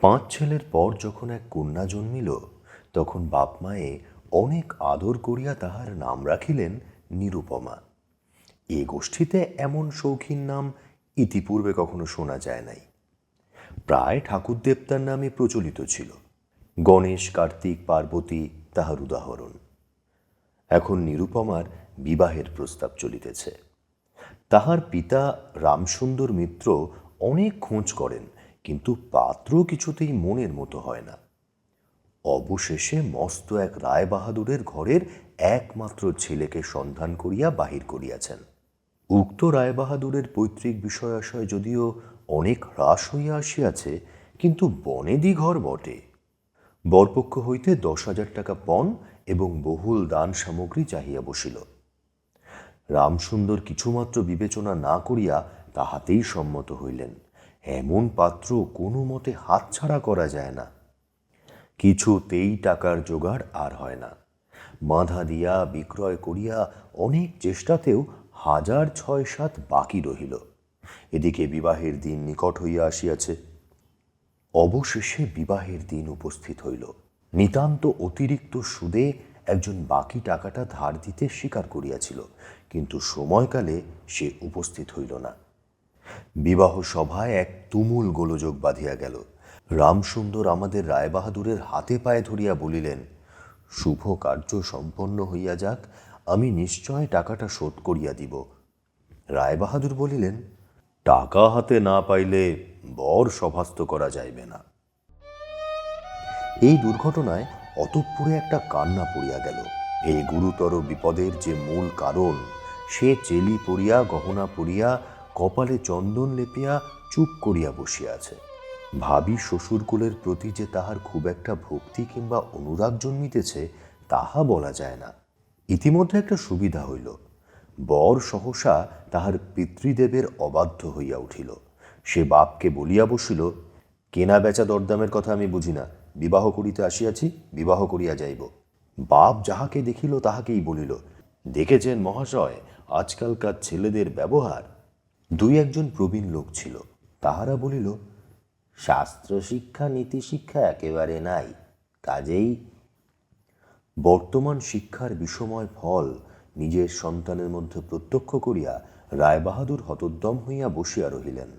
5 ছেলের পর যখন এক কন্যা জন্মিল, তখন বাপ মায়ে অনেক আদর করিয়া তাহার নাম রাখিলেন নিরুপমা। এ গোষ্ঠীতে এমন শৌখিন নাম ইতিপূর্বে কখনো শোনা যায় নাই। প্রায় ঠাকুর দেবতার নামে প্রচলিত ছিল। গণেশ, কার্তিক, পার্বতী তাহার উদাহরণ। এখন নিরুপমার বিবাহের প্রস্তাব চলিতেছে। তাহার পিতা রামসুন্দর মিত্র অনেক খোঁজ করেন, কিন্তু পাত্র কিছুতেই মনের মতো হয় না। অবশেষে মস্ত এক রায়বাহাদুরের ঘরের একমাত্র ছেলেকে সন্ধান করিয়া বাহির করিয়াছেন। উক্ত রায়বাহাদুরের পৈতৃক বিষয়াশয় যদিও অনেক হ্রাস হইয়া আসিয়াছে, কিন্তু বনেদি ঘর বটে। বরপক্ষ হইতে 10,000 টাকা পণ এবং বহুল দান সামগ্রী চাহিয়া বসিল। রামসুন্দর কিছুমাত্র বিবেচনা না করিয়া তাহাতেই সম্মত হইলেন। এমন পাত্র কোনো মতে হাতছাড়া করা যায় না। কিছুতেই টাকার জোগাড় আর হয় না। বাঁধা দিয়া বিক্রয় করিয়া অনেক চেষ্টাতেও 1,006-7 বাকি রহিল। এদিকে বিবাহের দিন নিকট হইয়া আসিয়াছে। অবশেষে বিবাহের দিন উপস্থিত হইল। নিতান্ত অতিরিক্ত সুদে একজন বাকি টাকাটা ধার দিতে স্বীকার করিয়াছিল, কিন্তু সময়কালে সে উপস্থিত হইল না। বিবাহ সভায় এক তুমুল গোলযোগ বাঁধিয়া গেল। রামসুন্দর আমাদের রায়বাহাদুরের হাতে পায়ে ধরিয়া বলিলেন, শুভ কার্য সম্পন্ন হইয়া যাক, আমি নিশ্চয় টাকাটা শোধ করিয়া দিব। রায়বাহাদুর বলিলেন, টাকা হাতে না পাইলে বর সভাস্থ করা যাইবে না। এই দুর্ঘটনায় অতঃপুরে একটা কান্না পড়িয়া গেল। এই গুরুতর বিপদের যে মূল কারণ, সে চেলি পরিয়া, গহনা পরিয়া, কপালে চন্দন লেপিয়া চুপ করিয়া বসিয়া আছে। ভাবি শ্বশুরকুলের প্রতি যে তাহার খুব একটা ভক্তি কিংবা অনুরাগ জন্মিতেছে, তাহা বলা যায় না। ইতিমধ্যে একটা সুবিধা হইল। বর সহসা তাহার পিতৃদেবের অবাধ্য হইয়া উঠিল। সে বাপকে বলিয়া বসিল, কেনা বেচা দরদামের কথা আমি বুঝি না, বিবাহ করিতে আসিয়াছি, বিবাহ করিয়া যাইব। বাপ যাহাকে দেখিল তাহাকেই বলিল, দেখেছেন মহাশয় আজকালকার ছেলেদের ব্যবহার। 2-1 প্রবীণ লোক ছিল, তাহারা বলিল, শাস্ত্র শিক্ষা নীতি শিক্ষা একেবারে নাই, কাজেই বর্তমান শিক্ষার বিষময় ফল নিজের সন্তানের মধ্যে প্রত্যক্ষ করিয়া রায়বাহাদুর হতোদ্যম হইয়া বসিয়া রহিলেন।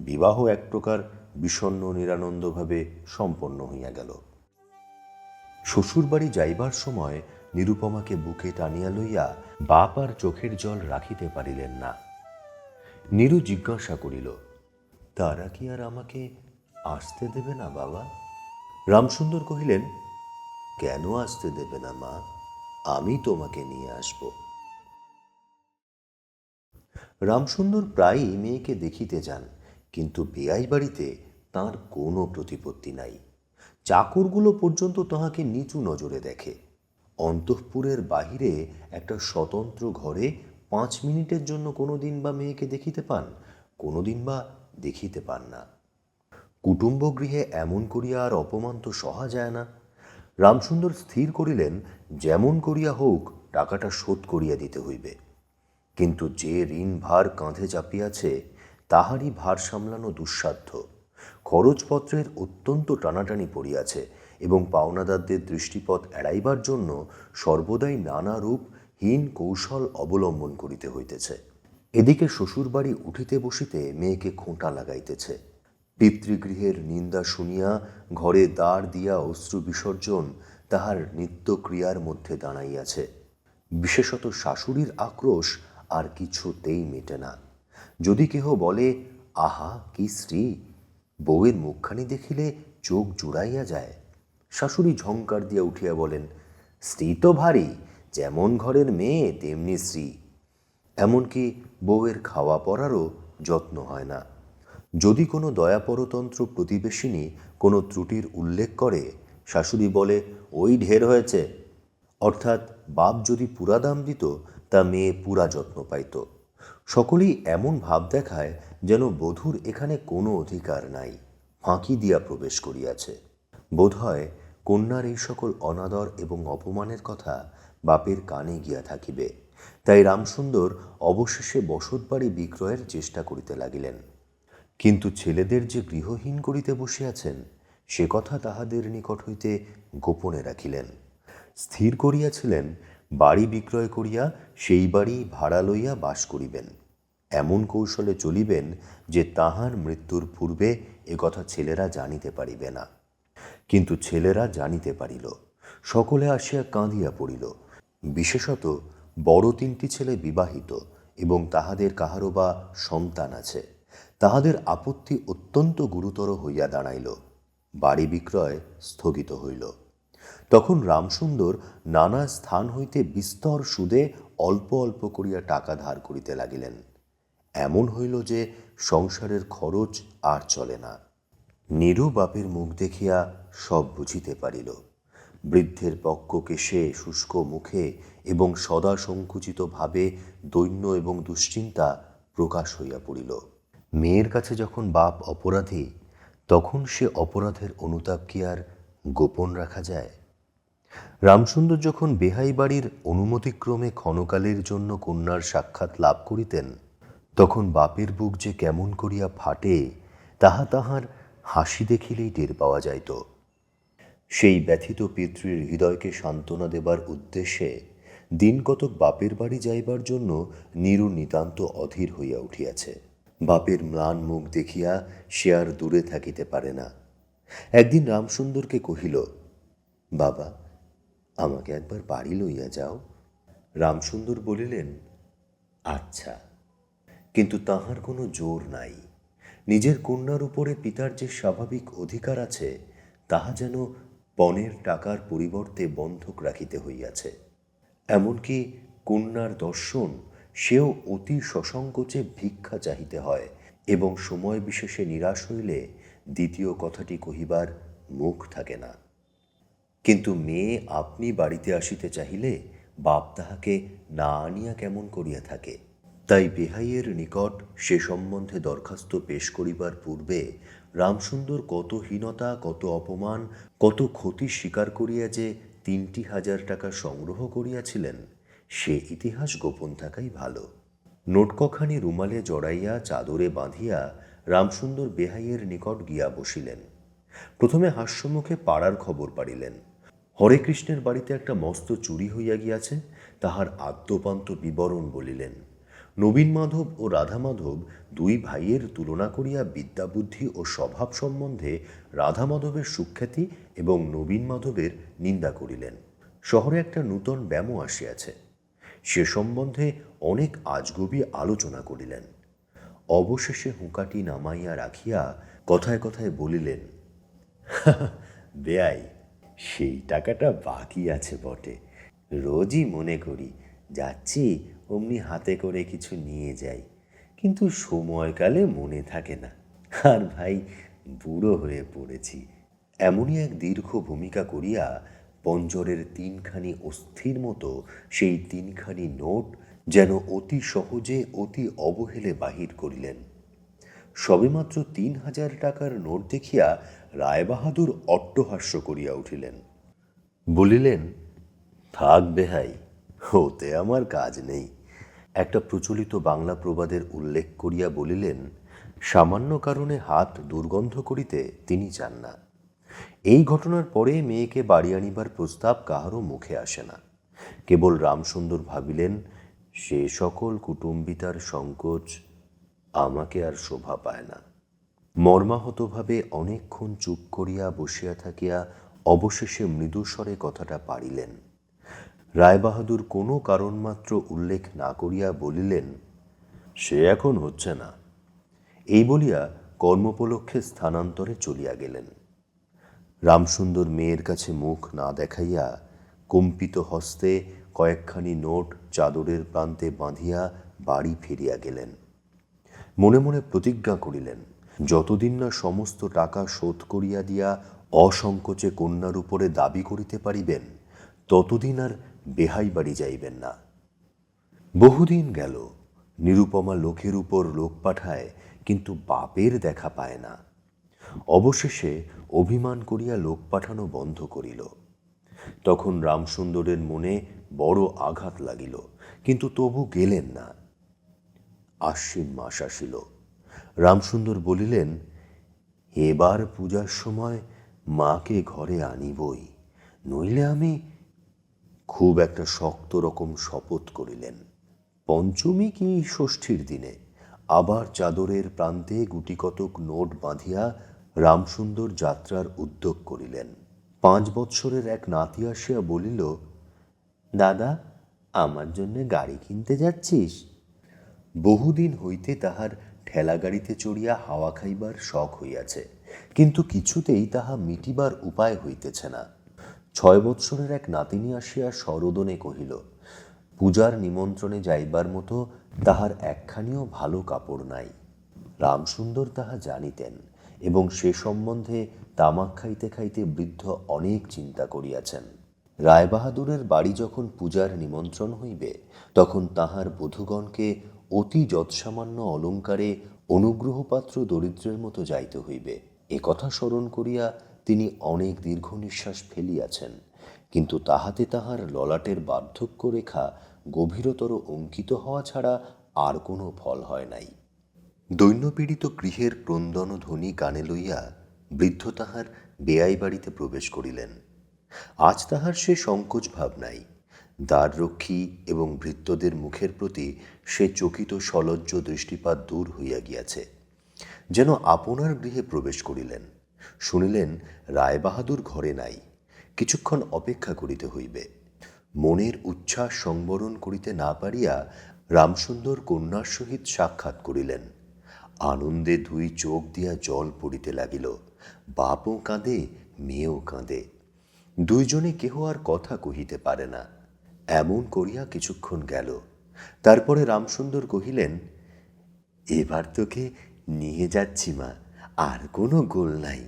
বিবাহ এক প্রকার বিষণ্ণ নিরানন্দভাবে সম্পন্ন হইয়া গেল। শ্বশুরবাড়ি যাইবার সময় নিরুপমাকে বুকে টানিয়া লইয়া বাপ আর চোখের জল রাখিতে পারিলেন না। নীরু জিজ্ঞাসা করিল, তারা কি আর আমাকে আসতে দেবে না বাবা? রামসুন্দর কহিলেন, কেন আসতে দেবে না মা, আমি তোমাকে নিয়ে আসব। রামসুন্দর প্রায়ই মেয়েকে দেখিতে যান, কিন্তু বেয়াই বাড়িতে তাঁর কোনো প্রতিপত্তি নাই। চাকরগুলো পর্যন্ত তাহাকে নিচু নজরে দেখে। অন্তঃপুরের বাহিরে একটা স্বতন্ত্র ঘরে 5 মিনিটের জন্য কোনোদিন বা মেয়েকে দেখিতে পান, কোনোদিন বা দেখিতে পান না। কুটুম্ব গৃহে এমন করিয়া আর অপমান তো সহা যায় না। রামসুন্দর স্থির করিলেন, যেমন করিয়া হোক টাকাটা শোধ করিয়া দিতে হইবে। কিন্তু যে ঋণ ভার কাঁধে চাপিয়াছে, তাহারই ভার সামলানো দুঃসাধ্য। খরচপত্রের অত্যন্ত টানাটানি পড়িয়াছে এবং পাওনাদারদের দৃষ্টিপথ এড়াইবার জন্য সর্বদাই নানা রূপ হীন কৌশল অবলম্বন করিতে হইতেছে। এদিকে শ্বশুরবাড়ি উঠিতে বসিতে মেয়েকে খোঁটা লাগাইতেছে। পিতৃগৃহের নিন্দা শুনিয়া ঘরে দ্বার দিয়া অশ্রু বিসর্জন তাহার নিত্যক্রিয়ার মধ্যে দাঁড়াইয়াছে। বিশেষত শাশুড়ির আক্রোশ আর কিছুতেই মেটে না। যদি কেহ বলে, আহা কি স্ত্রী, বউয়ের মুখখানি দেখিলে চোখ জুড়াইয়া যায়, শাশুড়ি ঝংকার দিয়া উঠিয়া বলেন, স্ত্রী তো ভারী, যেমন ঘরের মেয়ে তেমনি স্ত্রী। এমনকি বউয়ের খাওয়া পরারও যত্ন হয় না। যদি কোনো দয়াপরতন্ত্র প্রতিবেশিনী কোনো ত্রুটির উল্লেখ করে, শাশুড়ি বলে, ওই ঢের হয়েছে। অর্থাৎ বাপ যদি পুরা দাম দিত, তা মেয়ে পুরা যত্ন পাইত। সকলেই এমন ভাব দেখায় যেন বধূর এখানে কোনো অধিকার নাই, ফাঁকি দিয়া প্রবেশ করিয়াছে। বোধহয় কন্যার এই সকল অনাদর এবং অপমানের কথা বাপের কানে গিয়া থাকিবে। তাই রামসুন্দর অবশেষে বসতবাড়ি বিক্রয়ের চেষ্টা করিতে লাগিলেন। কিন্তু ছেলেদের যে গৃহহীন করিতে বসিয়াছেন, সে কথা তাহাদের নিকট হইতে গোপনে রাখিলেন। স্থির করিয়াছিলেন বাড়ি বিক্রয় করিয়া সেই বাড়ি ভাড়া লইয়া বাস করিবেন। এমন কৌশলে চলিবেন যে তাহার মৃত্যুর পূর্বে একথা ছেলেরা জানিতে পারিবে না। কিন্তু ছেলেরা জানিতে পারিল। সকলে আসিয়া কাঁদিয়া পড়িল। বিশেষত বড় 3টি ছেলে বিবাহিত এবং তাহাদের কাহারও বা সন্তান আছে। তাহাদের আপত্তি অত্যন্ত গুরুতর হইয়া দাঁড়াইল। বাড়ি বিক্রয় স্থগিত হইল। তখন রামসুন্দর নানা স্থান হইতে বিস্তর সুদে অল্প অল্প করিয়া টাকা ধার করিতে লাগিলেন। এমন হইল যে সংসারের খরচ আর চলে না। নীরু বাপের মুখ দেখিয়া সব বুঝিতে পারিল। বৃদ্ধের বক্ষকেশে, শুষ্ক মুখে এবং সদা সংকুচিত ভাবে দৈন্য এবং দুশ্চিন্তা প্রকাশ হইয়া পড়িল। মেয়ের কাছে যখন বাপ অপরাধী, তখন সে অপরাধের অনুতাপ কি আর গোপন রাখা যায়? রামসুন্দর যখন বেহাই বাড়ির অনুমতিক্রমে ক্ষণকালের জন্য কন্যার সাক্ষাৎ লাভ করিতেন, তখন বাপের বুক যে কেমন করিয়া ফাটে তাহা তাহার হাসি দেখিলেই টের পাওয়া যাইত। সেই ব্যথিত পিতৃর হৃদয়কে সান্ত্বনা দেবার উদ্দেশ্যে দিন কতক বাপের বাড়ি যাইবার জন্য নীরু নিতান্ত অধীর হইয়া উঠিয়াছে। বাপের ম্লান মুখ দেখিয়া সে আর দূরে থাকিতে পারে না। একদিন রামসুন্দরকে কহিল, বাবা, আমাকে একবার বাড়ি লইয়া যাও। রামসুন্দর বলিলেন, আচ্ছা। কিন্তু তাহার কোনো জোর নাই। নিজের কন্যার উপরে পিতার যে স্বাভাবিক অধিকার আছে, তাহা যেন পণের টাকার পরিবর্তে বন্ধক রাখিতে হইয়াছে। এমনকি কন্যার দর্শন সেও অতি সসংকোচে ভিক্ষা চাহিতে হয় এবং সময় বিশেষে নিরাশ হইলে দ্বিতীয় কথাটি কহিবার মুখ থাকে না। কিন্তু মেয়ে আপনি বাড়িতে আসিতে চাহিলে বাপ তাহাকে না আনিয়া কেমন করিয়া থাকে। তাই বেহাইয়ের নিকট সে সম্বন্ধে দরখাস্ত পেশ করিবার পূর্বে রামসুন্দর কত হীনতা, কত অপমান, কত ক্ষতি স্বীকার করিয়া যে 3,000 টাকা সংগ্রহ করিয়াছিলেন, সে ইতিহাস গোপন থাকাই ভালো। নোটকখানি রুমালে জড়াইয়া চাদরে বাঁধিয়া রামসুন্দর বেহাইয়ের নিকট গিয়া বসিলেন। প্রথমে হাস্যমুখে পাড়ার খবর পাড়িলেন। হরে কৃষ্ণের বাড়িতে একটা মস্ত চুরি হইয়া গিয়াছে, তাহার আদ্যোপান্ত বিবরণ বলিলেন। নবীন মাধব ও রাধা মাধব 2 ভাইয়ের তুলনা করিয়া বিদ্যাবুদ্ধি ও স্বভাব সম্বন্ধে রাধা মাধবের সুখ্যাতি এবং নবীন মাধবের নিন্দা করিলেন। শহরে একটা নূতন ব্যামো আসিয়াছে, সে সম্বন্ধে অনেক আজগুবি আলোচনা করিলেন। অবশেষে হুঁকাটি নামাইয়া রাখিয়া কথায় কথায় বলিলেন, বেয়াই, সেই টাকাটা বাকি আছে বটে। রোজই মনে করি যাচ্ছি অমনি হাতে করে কিছু নিয়ে যাই, কিন্তু সময়কালে মনে থাকে না। আর ভাই, বুড়ো হয়ে পড়েছি। এমনই এক দীর্ঘ ভূমিকা করিয়া পঞ্জরের 3খানি অস্থির মতো সেই 3খানি নোট যেন অতি সহজে, অতি অবহেলে বাহির করিলেন। সবেমাত্র 3,000 টাকার নোট দেখিয়া রায়বাহাদুর অট্টহাস্য করিয়া উঠিলেন। বলিলেন, থাক বেহাই, ওতে আমার কাজ নেই। একটা প্রচলিত বাংলা প্রবাদের উল্লেখ করিয়া বলিলেন, সামান্য কারণে হাত দুর্গন্ধ করিতে তিনি চান না। এই ঘটনার পরে মেয়েকে বাড়ি আনিবার প্রস্তাব কাহারও মুখে আসে না। কেবল রামসুন্দর ভাবিলেন, সে সকল কুটুম্বিতার সংকোচ আমাকে আর শোভা পায় না। মর্মাহতভাবে অনেকক্ষণ চুপ করিয়া বসিয়া থাকিয়া অবশেষে মৃদুস্বরে কথাটা পাড়িলেন। রায়বাহাদুর কোনো কারণমাত্র উল্লেখ না করিয়া বলিলেন, সে এখন হচ্ছে না। এই বলিয়া কর্মোপলক্ষে স্থানান্তরে চলিয়া গেলেন। রামসুন্দর মেয়ের কাছে মুখ না দেখাইয়া কম্পিত হস্তে কয়েকখানি নোট চাদরের প্রান্তে বাঁধিয়া বাড়ি ফিরিয়া গেলেন। মনে মনে প্রতিজ্ঞা করিলেন, যতদিন না সমস্ত টাকা শোধ করিয়া দিয়া অসংকোচে কন্যার উপরে দাবি করিতে পারিবেন, ততদিন আর বেহাই বাড়ি যাইবেন না। বহুদিন গেল, নিরুপমা লোকের উপর লোক পাঠায়, কিন্তু বাপের দেখা পায় না। অবশেষে অভিমান করিয়া লোক পাঠানো বন্ধ করিল। তখন রামসুন্দরের মনে বড় আঘাত লাগিল, কিন্তু তবু গেলেন না। আশ্বিন মাস আসিল। রামসুন্দর বলিলেন, এবার পূজার সময় মাকে ঘরে আনিবই, নইলে আমি। খুব একটা শক্ত রকম শপথ করিলেন। পঞ্চমী কি ষষ্ঠীর দিনে আবার চাদরের প্রান্তে গুটিকতক নোট বাঁধিয়া রামসুন্দর যাত্রার উদ্যোগ করিলেন। 5 বৎসরের এক নাতি আসিয়া বলিল, দাদা, আমার জন্যে গাড়ি কিনতে যাচ্ছিস? বহুদিন হইতে তাহার ঠেলা গাড়িতে চড়িয়া হাওয়া খাইবার শখ হইয়াছে, কিন্তু কিছুতেই তাহা মিটিবার উপায় হইতেছে না। 6 বৎসরের এক নাতিনী আসিয়া সরোদনে কহিল, পূজার নিমন্ত্রণে যাইবার মতো তাহার একখানিও ভালো কাপড় নাই। রামসুন্দর তাহা জানিতেন এবং সে সম্বন্ধে তামাক খাইতে খাইতে বৃদ্ধ অনেক চিন্তা করিয়াছেন। রায়বাহাদুরের বাড়ি যখন পূজার নিমন্ত্রণ হইবে, তখন তাহার বধূগণকে অতি যৎসামান্য অলঙ্কারে অনুগ্রহপাত্র দরিদ্রের মতো যাইতে হইবে। এ কথা স্মরণ করিয়া তিনি অনেক দীর্ঘ নিঃশ্বাস ফেলিয়াছেন, কিন্তু তাহাতে তাহার ললাটের বার্ধক্য রেখা গভীরতর অঙ্কিত হওয়া ছাড়া আর কোনো ফল হয় নাই। দৈন্যপীড়িত গৃহের ক্রন্দন ধ্বনি কানে লইয়া বৃদ্ধ তাহার বেয়াই বাড়িতে প্রবেশ করিলেন। আজ তাহার সে সংকোচ ভাব নাই। দ্বাররক্ষী এবং ভৃত্যদের মুখের প্রতি সে চকিত সলজ্জ দৃষ্টিপাত দূর হইয়া গিয়াছে। যেন আপনার গৃহে প্রবেশ করিলেন। শুনিলেন রায়বাহাদুর ঘরে নাই, কিছুক্ষণ অপেক্ষা করিতে হইবে। মনের উচ্ছ্বাস সংবরণ করিতে না পারিয়া রামসুন্দর কন্যার সহিত সাক্ষাৎ করিলেন। আনন্দে 2 চোখ দিয়া জল পড়িতে লাগিল। বাপও কাঁদে, মেয়েও কাঁদে। 2 জনে কেহ আর কথা কহিতে পারে না। এমন করিয়া কিছুক্ষণ গেল। তারপরে রামসুন্দর কহিলেন, এবার তোকে নিয়ে যাচ্ছি মা, আর কোনো গোল নাই।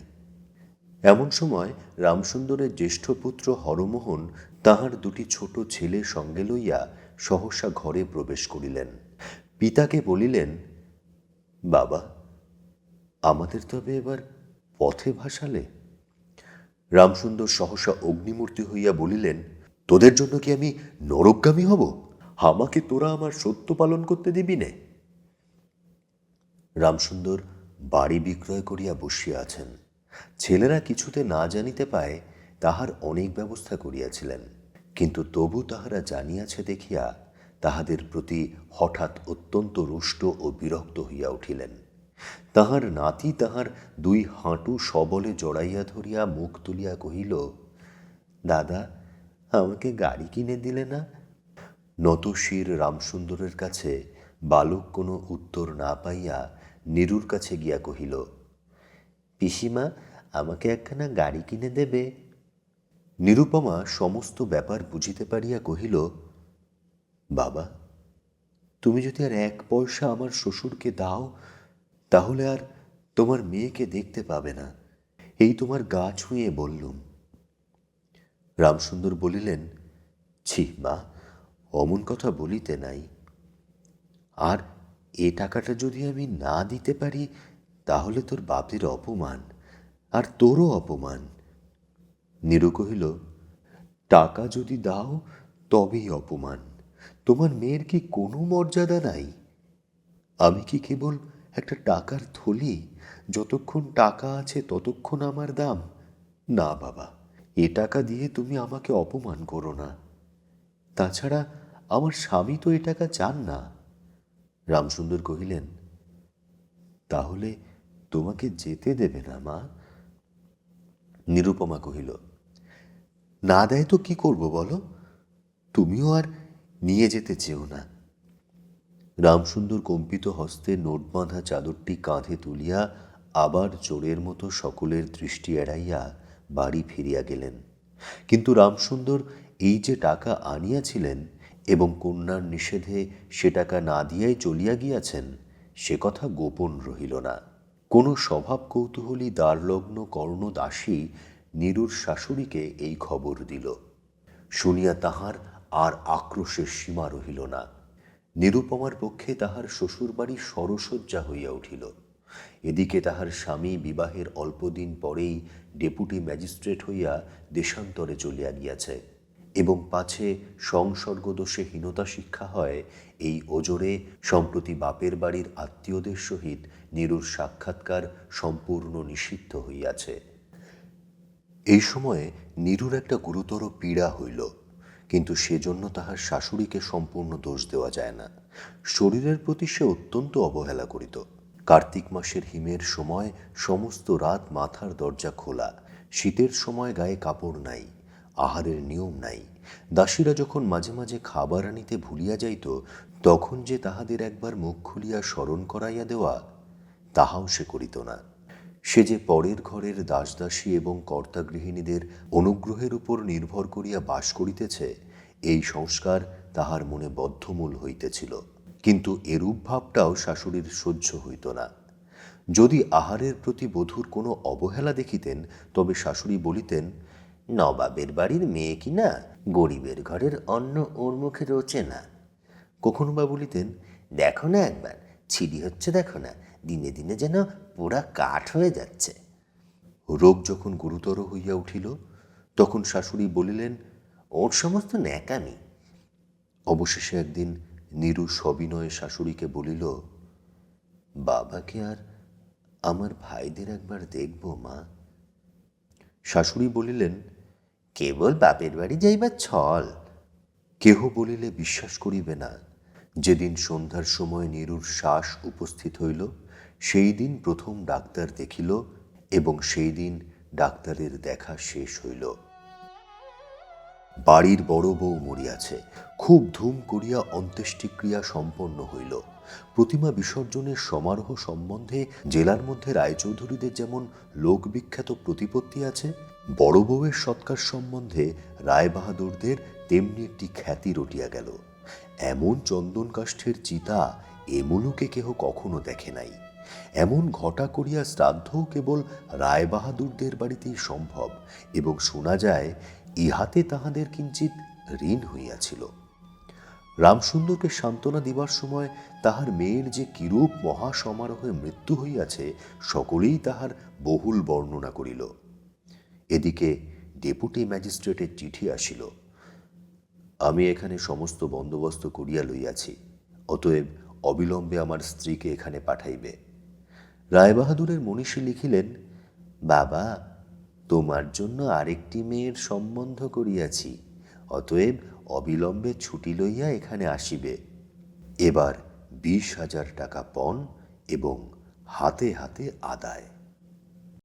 এমন সময় রামসুন্দরের জ্যেষ্ঠ পুত্র হরমোহন তাহার 2টি ছোট ছেলে সঙ্গে লইয়া সহসা ঘরে প্রবেশ করিলেন। পিতাকে বলিলেন, বাবা, আমাদের তবে এবার পথে ভাসালে? রামসুন্দর সহসা অগ্নিমূর্তি হইয়া বলিলেন, তোদের জন্য কি আমি নরকগামী হব? আমাকে তোরা আমার সত্য পালন করতে দিবি নে? রামসুন্দর বাড়ি বিক্রয় করিয়া বসিয়া আছেন। ছেলেরা কিছুতে না জানিতে পায় তাহার অনেক ব্যবস্থা করিয়াছিলেন, কিন্তু তবু তাহারা জানিয়াছে দেখিয়া তাহাদের প্রতি হঠাৎ অত্যন্ত রুষ্ট ও বিরক্ত হইয়া উঠিলেন। তাহার নাতি তাহার 2 হাঁটু সবলে জড়াইয়া ধরিয়া মুখ তুলিয়া কহিল, দাদা, আমাকে গাড়ি কিনে দিলে না? নতশির রামসুন্দরের কাছে বালক কোনো উত্তর না পাইয়া নীরুর কাছে গিয়া কহিল, পিসিমা, আমাকে একখানা গাড়ি কিনে দেবে? নিরুপমা সমস্ত ব্যাপার বুঝিতে পারিয়া কহিল, বাবা, তুমি যদি আর 1 পয়সা আমার শ্বশুরকে দাও, তাহলে আর তোমার মেয়েকে দেখতে পাবে না। এই তোমার গা ছুঁয়ে বললুম। রামসুন্দর বলিলেন, ছি মা, অমন কথা বলিতে নাই। আর এ টাকাটা যদি আমি না দিতে পারি, তাহলে তোর বাপের অপমান, আর তোরও অপমান। নীরু কহিল, টাকা যদি দাও তবেই অপমান। তোমার মেয়ের কি কোনো মর্যাদা নাই? আমি কি কেবল একটা টাকার থলি? যতক্ষণ টাকা আছে ততক্ষণ আমার দাম? না বাবা, এ টাকা দিয়ে তুমি আমাকে অপমান করো না। তাছাড়া আমার স্বামী তো এ টাকা চান না। রামসুন্দর কহিলেন, তাহলে তোমাকে যেতে দেবে না মা? নিরুপমা কহিল, না দেয় তো কি করব বলো? তুমিও আর নিয়ে যেতে চেও না। রামসুন্দর কম্পিত হস্তে নোট বাঁধা চাদরটি কাঁধে তুলিয়া আবার চোরের মতো সকলের দৃষ্টি এড়াইয়া বাড়ি ফিরিয়া গেলেন। কিন্তু রামসুন্দর এই যে টাকা আনিয়াছিলেন এবং কন্যার নিষেধে সে টাকা না দিয়াই চলিয়া গিয়াছেন, সে কথা গোপন রহিল না। কোনো স্বভাব কৌতূহলী দ্বারলগ্ন কর্ণদাসী নীরুর শাশুড়িকে এই খবর দিল। শুনিয়া তাহার আর আক্রোশের সীমা রহিল না। নিরুপমার পক্ষে তাহার শ্বশুরবাড়ি সরসজ্জা হইয়া উঠিল। এদিকে তাহার স্বামী বিবাহের অল্পদিন পরেই ডেপুটি ম্যাজিস্ট্রেট হইয়া দেশান্তরে চলিয়া গিয়াছে, এবং পাছে সংসর্গদোষে হীনতা শিক্ষা হয়, এই ওজরে সম্প্রতি বাপের বাড়ির আত্মীয়দের সহিত নীরুর সাক্ষাৎকার সম্পূর্ণ নিষিদ্ধ হইয়াছে। এই সময়ে নীরুর একটা গুরুতর পীড়া হইল, কিন্তু সেজন্য তাহার শাশুড়িকে সম্পূর্ণ দোষ দেওয়া যায় না। শরীরের প্রতি সে অত্যন্ত অবহেলা করিত। কার্তিক মাসের হিমের সময় সমস্ত রাত মাথার দরজা খোলা, শীতের সময় গায়ে কাপড় নাই, আহারের নিয়ম নাই। দাসীরা যখন মাঝে মাঝে খাবার আনিতে ভুলিয়া যাইত, তখন যে তাহাদের একবার মুখ খুলিয়া স্মরণ করাইয়া দেওয়া, তাহাও সে করিত না। সে যে পরের ঘরের দাসদাসী এবং কর্তাগৃহিণীদের অনুগ্রহের উপর নির্ভর করিয়া বাস করিতেছে, এই সংস্কার তাহার মনে বদ্ধমূল হইতেছিল। কিন্তু এরূপ ভাবটাও শাশুড়ির সহ্য হইত না। যদি আহারের প্রতি বধূর কোনো অবহেলা দেখিতেন, তবে শাশুড়ি বলিতেন, নবাবের বাড়ির মেয়ে কি না, গরিবের ঘরের অন্ন ওর মুখে রোচে না। কখনো বা বলিতেন, দেখো না একবার ছিড়ি হচ্ছে, দেখো না, দিনে দিনে যেন পোড়া কাঠ হয়ে যাচ্ছে। রোগ যখন গুরুতর হইয়া উঠিল, তখন শাশুড়ি বলিলেন, ওর সমস্ত ন্যাকামি। অবশেষে একদিন নীরু সবিনয়ে শাশুড়িকে বলিল, বাবাকে আর আমার ভাইদের একবার দেখব মা। শাশুড়ি বলিলেন, কেবল বাপের বাড়ি যাইবার ছল। কেহ বলিলে বিশ্বাস করিবে না। যেদিন সন্ধ্যার সময় নীরুর শ্বাস উপস্থিত হইল, সেই দিন প্রথম ডাক্তার দেখিল এবং সেই দিন ডাক্তারের দেখা শেষ হইল। বাড়ির বড় বউ মরিয়াছে। খুব ধুম করিয়া অন্ত্যেষ্টিক্রিয়া সম্পন্ন হইল। প্রতিমা বিসর্জনের সমারোহ সম্বন্ধে জেলার মধ্যে রায়চৌধুরীদের যেমন লোকবিখ্যাত প্রতিপত্তি আছে, বড় বউয়ের সৎকার সম্বন্ধে রায়বাহাদুরদের তেমনি একটি খ্যাতি রটিয়া গেল। এমন চন্দন কাষ্ঠের চিতা এ মুলুকে কেহ কখনো দেখে নাই। এমন ঘটা করিয়া শ্রাদ্ধও কেবল রায়বাহাদুরদের বাড়িতেই সম্ভব, এবং শোনা যায় ইহাতে তাহাদের কিঞ্চিৎ ঋণ হইয়াছিল। রামসুন্দরকে সান্ত্বনা দিবার সময় তাহার মেয়ের যে কিরূপ মহাসমারোহে মৃত্যু হইয়াছে, সকলেই তাহার বহুল বর্ণনা করিল। এদিকে ডেপুটি ম্যাজিস্ট্রেটের চিঠি আসিল, আমি এখানে সমস্ত বন্দোবস্ত করিয়া লইয়াছি, অতএব অবিলম্বে আমার স্ত্রীকে এখানে পাঠাইবে। রায়বাহাদুরের মনীষী লিখিলেন, বাবা, তোমার জন্য আরেকটি মেয়ের সম্বন্ধ করিয়াছি, অতএব অবিলম্বে ছুটি লইয়া এখানে আসিবে। এবার 20,000 টাকা পণ এবং হাতে হাতে আদায়।